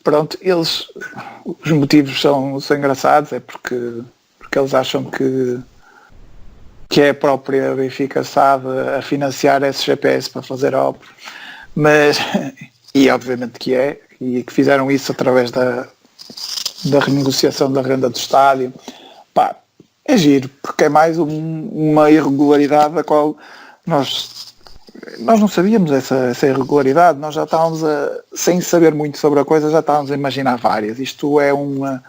Pronto, os motivos são engraçados, é porque que eles acham que é a própria Benfica SAD a financiar esse GPS para fazer a obra, mas e obviamente que é, e que fizeram isso através da renegociação da renda do estádio. Pá, é giro, porque é mais uma irregularidade da qual nós não sabíamos essa irregularidade, nós já estávamos sem saber muito sobre a coisa, já estávamos a imaginar várias. Isto é um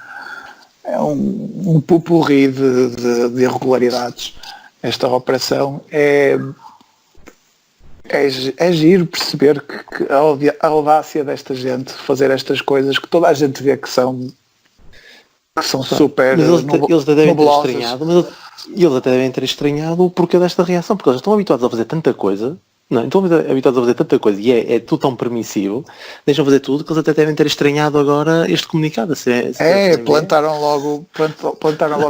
pupurri de irregularidades. Esta operação é giro perceber que a audácia desta gente fazer estas coisas que toda a gente vê que são super eles até devem ter estranhado, eles até devem ter estranhado o porquê desta reação, porque eles estão habituados a fazer tanta coisa, não, estão habituados a fazer tanta coisa e é tudo tão permissivo, deixam fazer tudo, que eles até devem ter estranhado agora este comunicado. Plantaram logo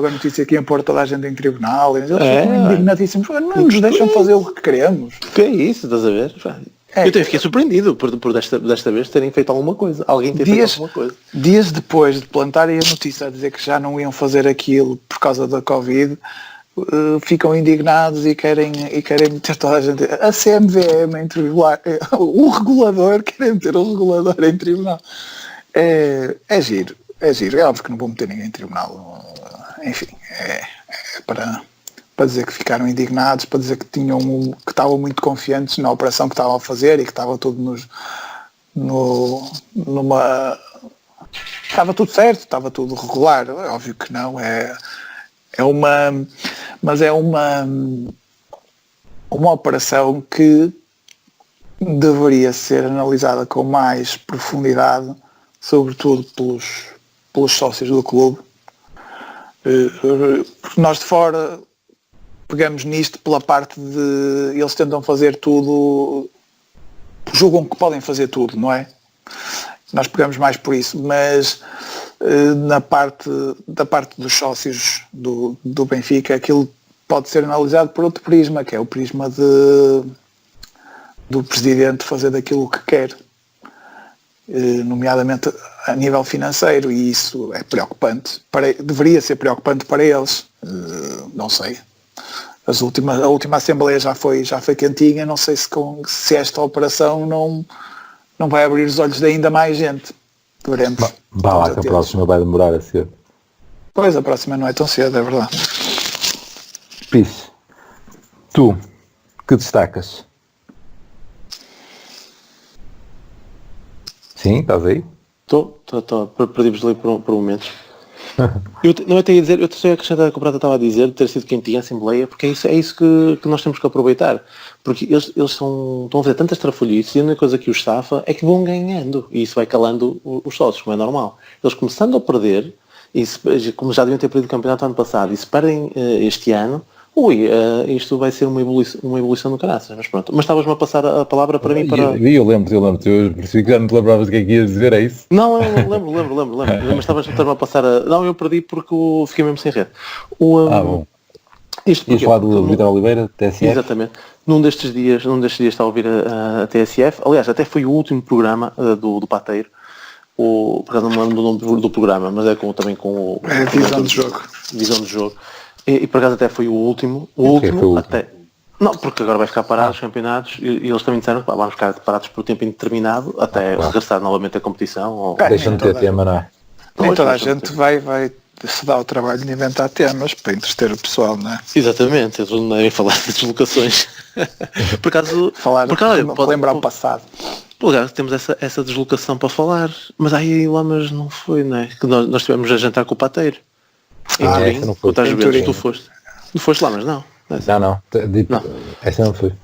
a notícia que iam pôr toda a gente em tribunal, eles ficam indignadíssimos, não nos deixam fazer o que queremos. Que é isso, estás a ver? Eu até fiquei surpreendido por desta vez terem feito alguma coisa. Alguém ter feito alguma coisa. Dias depois de plantarem a notícia a dizer que já não iam fazer aquilo por causa da Covid, ficam indignados e querem meter toda a gente. A CMVM em tribunal. O regulador, querem meter o regulador em tribunal. É giro. É óbvio que não vou meter ninguém em tribunal. Enfim, é para dizer que ficaram indignados, para dizer que estavam muito confiantes na operação que estavam a fazer e que estava tudo estava tudo certo, estava tudo regular. É óbvio que não, mas é uma operação que deveria ser analisada com mais profundidade, sobretudo pelos sócios do clube, porque nós de fora pegamos nisto pela parte de eles tentam fazer tudo, julgam que podem fazer tudo, não é? Nós pegamos mais por isso, mas da parte dos sócios do Benfica, aquilo pode ser analisado por outro prisma, que é o prisma do presidente fazer daquilo que quer, nomeadamente a nível financeiro, e isso é preocupante, deveria ser preocupante para eles, não sei. A última Assembleia já foi quentinha, não sei se esta operação não vai abrir os olhos de ainda mais gente. Veremos. Vá lá que a próxima vai demorar a ser. Pois, a próxima não é tão cedo, é verdade. Piche, tu, que destacas? Sim, estás aí? Estou, perdi-vos ali por um momento. Eu tenho a dizer, eu só ia acrescentar o que o Prata estava a dizer, de ter sido quentinha a Assembleia, porque é isso que nós temos que aproveitar, porque eles estão a fazer tantas trafolhices e a única coisa que os safa é que vão ganhando, e isso vai calando os sócios, como é normal. Eles começando a perder, como já deviam ter perdido o campeonato ano passado, e se perdem este ano, isto vai ser uma evolução do caraças, mas pronto. Mas estavas-me a passar a palavra para mim para... Eu lembro-te, eu percebi que já não te lembravas do que é que ias dizer, é isso? Não, eu lembro. Mas estavas-me a passar a... Não, eu perdi porque fiquei mesmo sem rede. Bom. Isto ias falar do Vitor Oliveira, TSF? Exatamente. Num destes dias está a ouvir a TSF. Aliás, até foi o último programa do Pateiro. Por acaso não me lembro do nome do programa, mas é também com o... Visão de jogo. Visão de jogo. E por acaso até foi o último até. Não, porque agora vai ficar parado os campeonatos e eles também disseram que vamos ficar parados por tempo indeterminado até regressar novamente à competição. Deixa-me ter tema, não é? Nem toda a gente vai se dar o trabalho de inventar temas para entreter o pessoal, não é? Exatamente, eles não devem falar de deslocações. Por acaso, lembrar o passado. Por acaso temos essa deslocação para falar, mas aí lá mas não foi, não é? Que nós tivemos a jantar com o Pateiro. Em Turim, não foi. Tu foste. Tu foste lá, mas não. Não. Essa não foi.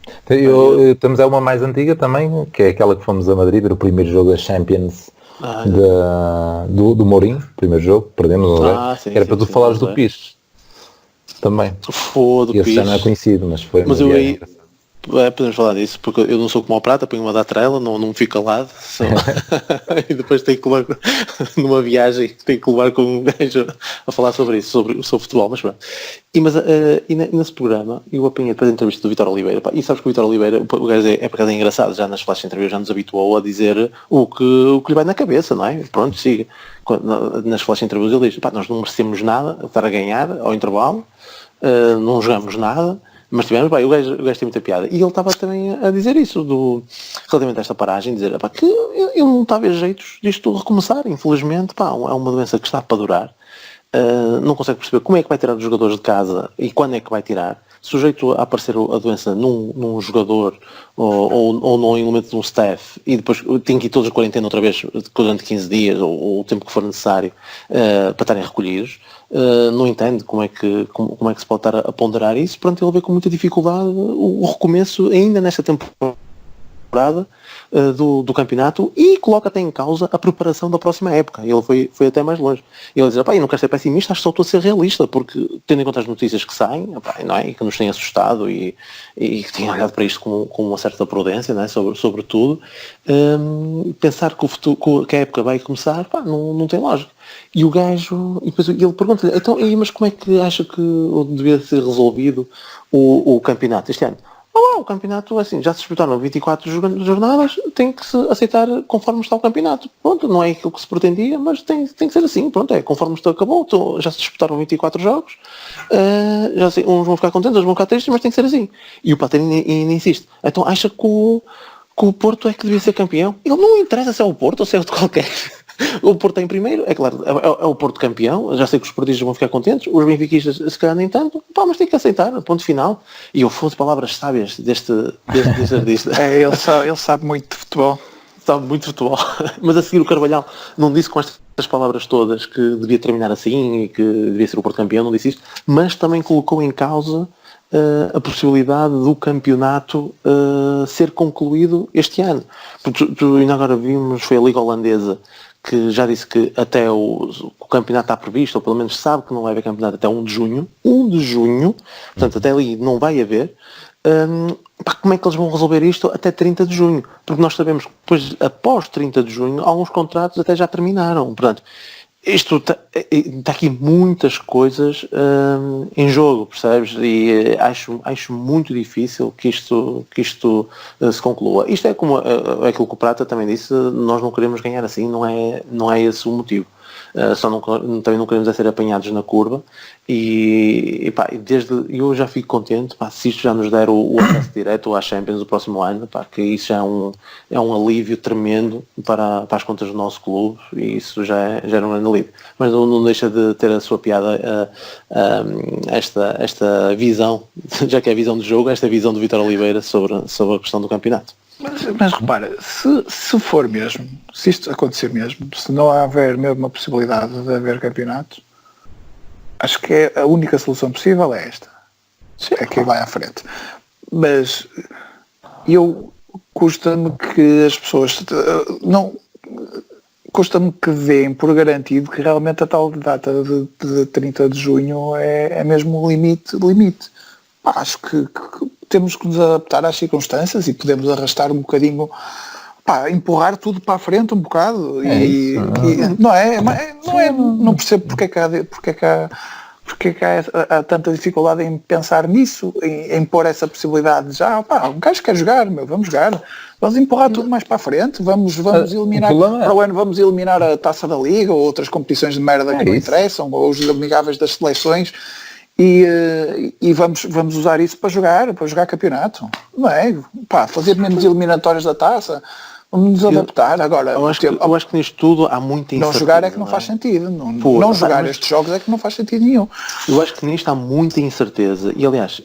Temos uma mais antiga também, que é aquela que fomos a Madrid, ver o primeiro jogo da Champions do Mourinho, primeiro jogo, perdemos, era para tu falares do Piche também. Do Esse já não é conhecido, mas foi. Mas podemos falar disso, porque eu não sou como o Prata, ponho uma da trela, não fico calado, só... e depois tenho que levar numa viagem, tenho que levar com um gajo a falar sobre isso, sobre futebol, mas pronto. E nesse programa, eu apanhei depois a entrevista do Vítor Oliveira, pá, e sabes que o Vítor Oliveira, o gajo por acaso é engraçado, já nas flash entrevistas já nos habituou a dizer o que lhe vai na cabeça, não é? Pronto, siga. Nas flash entrevistas ele diz, pá, nós não merecemos nada, estar a ganhar ao intervalo, não jogamos nada, mas tivemos, o gajo tem muita piada. E ele estava também a dizer isso, relativamente a esta paragem, dizer pá, que eu não estava a ver jeitos disto tudo recomeçar, infelizmente, pá, é uma doença que está para durar. Não consegue perceber como é que vai tirar os jogadores de casa e quando é que vai tirar. Sujeito a aparecer a doença num jogador ou num elemento de um staff e depois tem que ir todos a quarentena outra vez durante 15 dias ou o tempo que for necessário para estarem recolhidos. Não entende como é que se pode estar a ponderar isso. Pronto, ele vê com muita dificuldade o recomeço ainda nesta temporada do campeonato e coloca até em causa a preparação da próxima época. Ele foi até mais longe. Ele diz, eu não quero ser pessimista, acho que só estou a ser realista, porque tendo em conta as notícias que saem, não é? E que nos têm assustado e que têm olhado para isto com uma certa prudência, não é? sobre tudo, pensar que a época vai começar, não tem lógica. E o gajo, e depois ele pergunta-lhe, então, mas como é que acha que devia ser resolvido o campeonato este ano? O campeonato, assim, já se disputaram 24 jornadas, tem que se aceitar conforme está o campeonato. Pronto, não é aquilo que se pretendia, mas tem que ser assim. Pronto, conforme está acabou, já se disputaram 24 jogos, já sei, uns vão ficar contentes, outros vão ficar tristes, mas tem que ser assim. E o Pater ainda insiste. Então acha que o Porto é que devia ser campeão? Ele não interessa se é o Porto ou se é outro qualquer. O Porto em primeiro, é claro, é o Porto campeão, já sei que os portistas vão ficar contentes, os benfiquistas se calhar nem tanto, mas tem que aceitar, ponto final. E eu fosse palavras sábias deste artista. Ele sabe muito de futebol. Sabe muito de futebol. Mas a seguir o Carvalhal não disse com estas palavras todas que devia terminar assim e que devia ser o Porto campeão, não disse isto, mas também colocou em causa a possibilidade do campeonato ser concluído este ano. Porque tu ainda agora vimos, foi a Liga Holandesa que já disse que até o campeonato está previsto, ou pelo menos sabe que não vai haver campeonato até 1 de junho. 1 de junho, portanto até ali não vai haver. Como é que eles vão resolver isto até 30 de junho? Porque nós sabemos que depois, após 30 de junho, alguns contratos até já terminaram. Portanto, isto está aqui muitas coisas em jogo, percebes? E acho muito difícil que isto se conclua. Isto é como aquilo que o Prata também disse, nós não queremos ganhar assim, não é esse o motivo. Também não queremos ser apanhados na curva e eu já fico contente se isto já nos der o acesso direto à Champions do próximo ano, que isso já é um alívio tremendo para as contas do nosso clube e isso já é um grande alívio, mas não deixa de ter a sua piada esta visão, já que é a visão do jogo, esta visão do Vítor Oliveira sobre a questão do campeonato. Mas repara, se for mesmo, se isto acontecer mesmo, se não houver mesmo a possibilidade de haver campeonato, acho que a única solução possível é esta. Sim, é quem vai à frente. Mas custa-me que as pessoas custa-me que deem por garantido que realmente a tal data de 30 de junho é mesmo o limite. Acho que temos que nos adaptar às circunstâncias e podemos arrastar um bocadinho, empurrar tudo para a frente um bocado. Não percebo porque é que há tanta dificuldade em pensar nisso, em pôr essa possibilidade já. Um gajo quer jogar, vamos jogar. Vamos empurrar tudo mais para a frente, vamos eliminar, para o ano vamos eliminar a Taça da Liga ou outras competições de merda que não interessam, ou os amigáveis das seleções. E vamos usar isso para jogar campeonato, não é? Fazer menos eliminatórias da taça, vamos nos adaptar. Agora, eu acho que nisto tudo há muita incerteza. Não jogar é que não faz sentido, não jogar estes jogos é que não faz sentido nenhum. Eu acho que nisto há muita incerteza e aliás,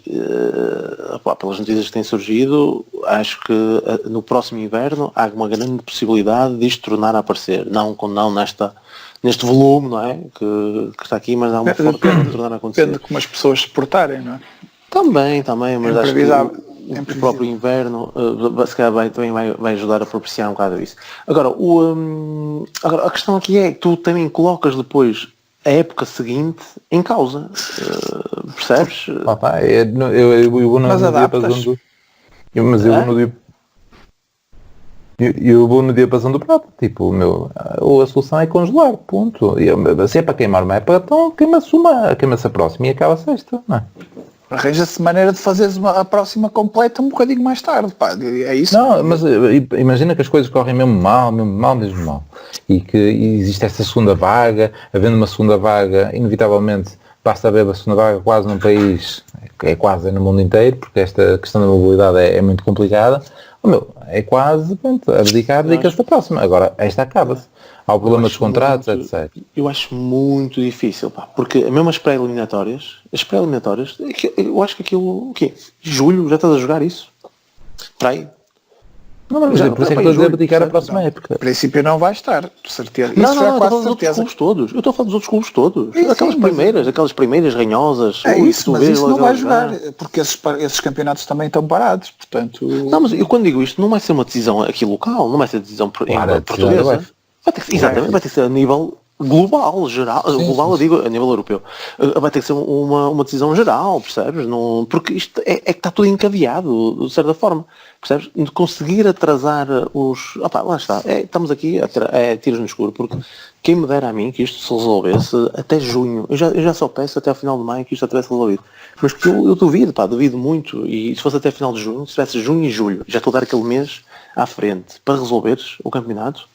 pelas notícias que têm surgido, acho que no próximo inverno há uma grande possibilidade de isto tornar a aparecer, não neste volume, não é? Que está aqui, mas há uma forte de tornar a acontecer. Depende de como as pessoas se portarem, não é? Também, mas acho que o próprio inverno se calhar também vai ajudar a propiciar um bocado isso. Agora, a questão aqui é que tu também colocas depois a época seguinte em causa. Percebes? Eu vou mas adaptas. Mas eu vou no dia... Eu vou no dia passando do prato, tipo, a solução é congelar, ponto. Se é para queimar uma época, então queima-se a próxima e acaba a sexta, não é? Arranja-se maneira de fazeres a próxima completa um bocadinho mais tarde, pá, é isso? Não, mas imagina que as coisas correm mesmo mal. E que existe essa segunda vaga, havendo uma segunda vaga, inevitavelmente basta haver a segunda vaga quase num país, é quase no mundo inteiro, porque esta questão da mobilidade é muito complicada. É quase, pronto, dedica-se da próxima. Agora, esta acaba-se. Há o problema dos contratos, etc. Eu acho muito difícil, pá, porque mesmo as pré-eliminatórias, eu acho que aquilo, o quê? Julho, já estás a jogar isso? Para aí? Não, mas por isso é que estou a dizer dedicar a próxima época. A princípio não vai estar, de certeza. Não, Isso já é estou a quase falar dos outros clubes todos. Eu estou a falar dos outros clubes todos. Sim, Aquelas primeiras ranhosas. É isso, mas isso não vai jogar, porque esses campeonatos também estão parados, portanto... Não, mas eu quando digo isto, não vai ser uma decisão aqui local, não vai ser decisão portuguesa. Vai ter que, exatamente, vai ter que ser a nível global, geral, global. Eu digo a nível europeu. Vai ter que ser uma decisão geral, percebes? Não, porque isto é que está tudo encadeado, de certa forma. Percebes? De conseguir atrasar os... lá está. Estamos aqui a tiros no escuro, porque quem me dera a mim que isto se resolvesse até junho. Eu já só peço até ao final de maio que isto já tivesse resolvido. Mas porque eu duvido muito. E se fosse até final de junho, se tivesse junho e julho, já estou a dar aquele mês à frente para resolveres o campeonato,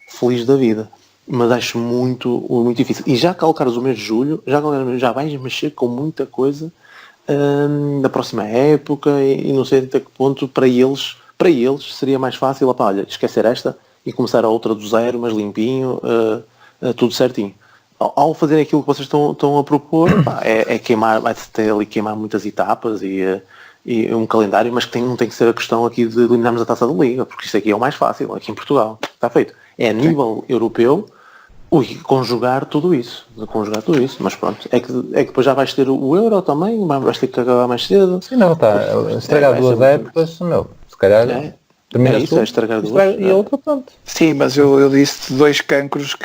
feliz da vida. Mas acho muito difícil. E já calcares o mês de julho, já vais mexer com muita coisa da próxima época e não sei até que ponto para eles seria mais fácil, olha, esquecer esta e começar a outra do zero, mas limpinho, tudo certinho. Ao fazer aquilo que vocês estão a propor, é queimar, vai-se ter ali queimar muitas etapas e um calendário, mas que não tem que ser a questão aqui de eliminarmos a Taça da Liga, porque isto aqui é o mais fácil, aqui em Portugal, está feito. É a nível europeu, conjugar tudo isso, mas pronto, é que depois já vais ter o Euro também, vais ter que acabar mais cedo. Sim, não, está, estragar duas épocas, se calhar... É isso, é estragar duas. E a outra, pronto. Sim, mas eu disse dois cancros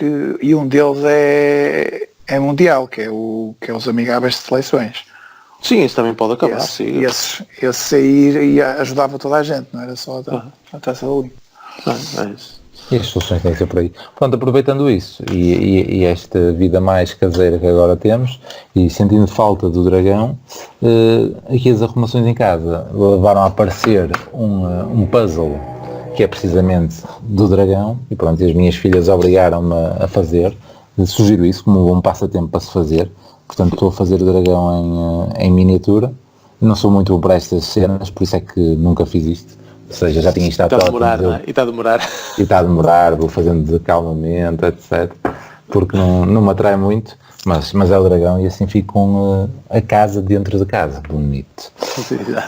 e um deles é mundial, que é os amigáveis de seleções. Sim, isso também pode acabar. Esse sair e ajudava toda a gente, não era só a Taça da Liga. É isso. E as soluções têm que ser por aí. Pronto, aproveitando isso e esta vida mais caseira que agora temos e sentindo falta do dragão, aqui as arrumações em casa levaram a aparecer um puzzle que é precisamente do dragão e pronto, e as minhas filhas obrigaram-me a fazer. Sugiro isso como um bom passatempo para se fazer. Portanto, estou a fazer o dragão em miniatura. Não sou muito bom para estas cenas, por isso é que nunca fiz isto. Ou seja, já tinha estado... Está a demorar, não é? E está a demorar. Vou fazendo calmamente, etc. Porque não me atrai muito, mas é o dragão e assim fico com a casa dentro de casa. Bonito.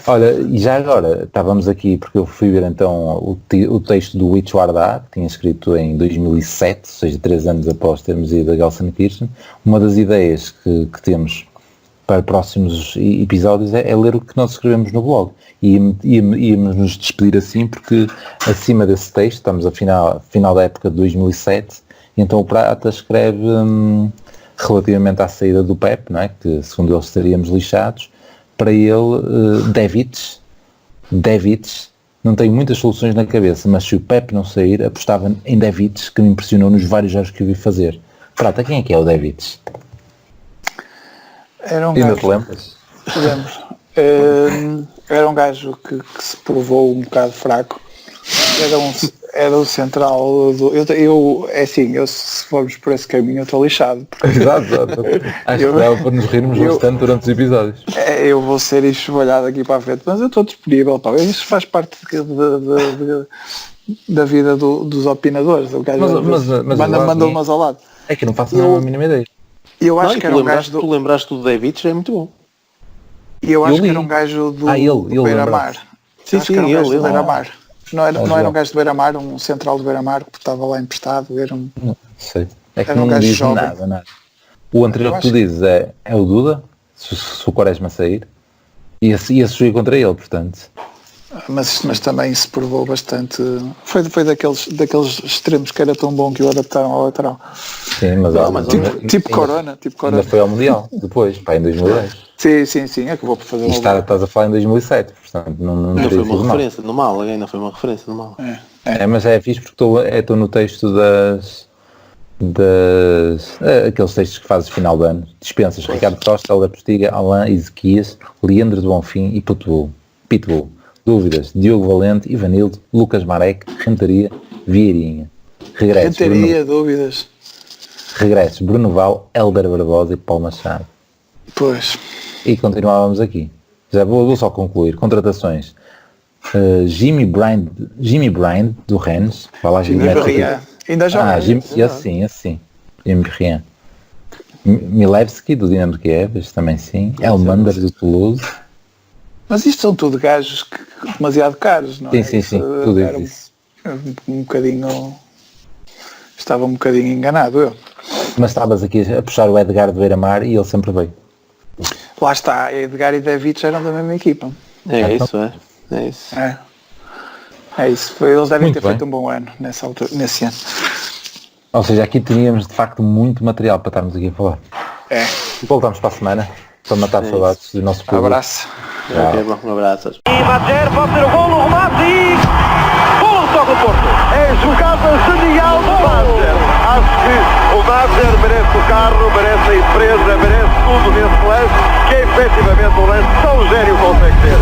Olha, e já agora, estávamos aqui, porque eu fui ver então o texto do Witchwardá, que tinha escrito em 2007, ou seja, 3 anos após termos ido a Gelsenkirchen. Uma das ideias que temos para próximos episódios é ler o que nós escrevemos no blog. E íamos nos despedir assim, porque acima desse texto, estamos a final da época de 2007, e então o Prata escreve relativamente à saída do Pep, não é? Que segundo eles estaríamos lixados. Para ele, Davids, não tenho muitas soluções na cabeça, mas se o Pep não sair, apostava em Davids, que me impressionou nos vários jogos que eu vi fazer. Prata, quem é o Davids? Era um ainda gajo, te lembras? era um gajo que se provou um bocado fraco. Era o central do... se formos por esse caminho eu estou lixado. Exato. Acho que dava para nos rirmos bastante durante os episódios. Eu vou ser enxovalhado aqui para a frente, mas eu estou disponível. Isso faz parte da vida dos opinadores. O gajo manda umas ao lado. É que não faço a mínima ideia. Eu acho que era um gajo tu lembraste do David, já é muito bom. E eu acho que era um gajo do Beira-Mar. Sim, ele. Beira-Mar. Não era um gajo do Beira-Mar, um central do Beira-Mar que estava lá emprestado. Não sei. É que não me diz nada. O anterior que tu dizes é o Duda, se o Quaresma sair. E esse jogo contra ele, portanto. mas também se provou bastante. Foi daqueles extremos que era tão bom que o adaptaram ao lateral. Sim, mas Tipo Corona. ainda foi ao Mundial, depois, pá, em 2010. Sim, acabou por fazer E estás a falar em 2007, portanto não Ainda foi teria uma sido mal. referência no mal, ainda foi uma referência no mal. Mas é fixe porque estou no texto aqueles textos que fazes final de ano. Dispensas Ricardo Costa, Helder Postiga, Alain Ezequias, Leandro de Bonfim e Pitbull. Dúvidas: Diogo Valente, Ivanildo, Lucas Marek, Renteria, Vieirinha. Regressos: Bruno Val, Hélder Barbosa e Paulo Machado. Pois. E continuávamos aqui. Já vou só concluir. Contratações: Jimmy Bryant do Rennes. Ainda já. Esse sim. Jimmy Bryant. Milevski do Dinamo de Kiev, este também sim. Elmander do Toulouse. Mas isto são tudo gajos demasiado caros, não é? Sim. Tudo isso. Um bocadinho. Estava um bocadinho enganado eu. Mas estavas aqui a puxar o Edgar de Beira-Mar e ele sempre veio. Lá está, Edgar e David eram da mesma equipa. É isso. É isso. Eles devem Muito ter bem. feito um bom ano nesse ano. Ou seja, aqui teríamos de facto muito material para estarmos aqui a falar. Voltamos para a semana para matar saudades do nosso público. Abraço. Ok, bom, um abraço. E Madjer pode ter o gol, o remate e... Gol toca o Porto. É jogada genial do Madjer. Acho que o Madjer merece o carro, merece a empresa, merece tudo nesse lance, que é efetivamente um lance tão gênio consegue ter.